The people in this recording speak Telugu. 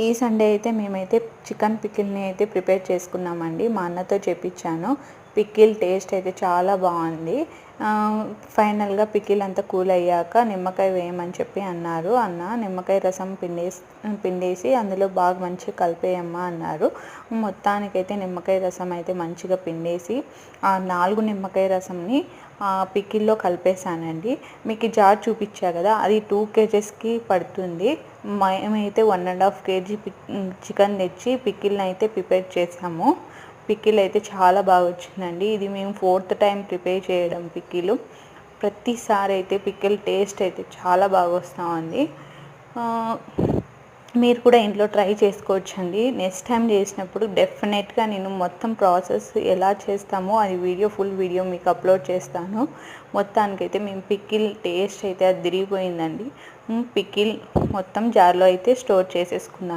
ఈ సండే అయితే మేమైతే చికెన్ పికిల్ని అయితే ప్రిపేర్ చేసుకున్నామండి. మా అన్నతో చేపించాను. పికిల్ టేస్ట్ అయితే చాలా బాగుంది. ఫైనల్గా పికిల్ అంతా కూల్ అయ్యాక నిమ్మకాయ వేయమని చెప్పి అన్నారు. అన్న నిమ్మకాయ రసం పిండేసి అందులో బాగా మంచిగా కలిపేయమ్మా అన్నారు. మొత్తానికైతే నిమ్మకాయ రసం అయితే మంచిగా పిండేసి ఆ 4 నిమ్మకాయ రసంని పికిల్లో కలిపేసానండి. మీకు జార్ చూపించా కదా, అది 2 kgsకి పడుతుంది. మేమైతే 1.5 kg చికెన్ తెచ్చి పికిల్ని అయితే ప్రిపేర్ చేసాము. పికిల్ అయితే చాలా బాగా వచ్చిందండి. ఇది మేము 4th టైం ప్రిపేర్ చేయడం పికిల్. ప్రతిసారి అయితే పికిల్ టేస్ట్ అయితే చాలా బాగా వస్తూ ఉంది. మీరు కూడా ఇంట్లో ట్రై చేసుకోవచ్చండి. నెక్స్ట్ టైం చేసినప్పుడు డెఫినెట్గా నేను మొత్తం ప్రాసెస్ ఎలా చేస్తామో అది ఫుల్ వీడియో మీకు అప్లోడ్ చేస్తాను. మొత్తానికైతే మేము పికిల్ టేస్ట్ అయితే అది తిరిగిపోయిందండి. పికిల్ మొత్తం జార్లో అయితే స్టోర్ చేసేసుకున్నాను.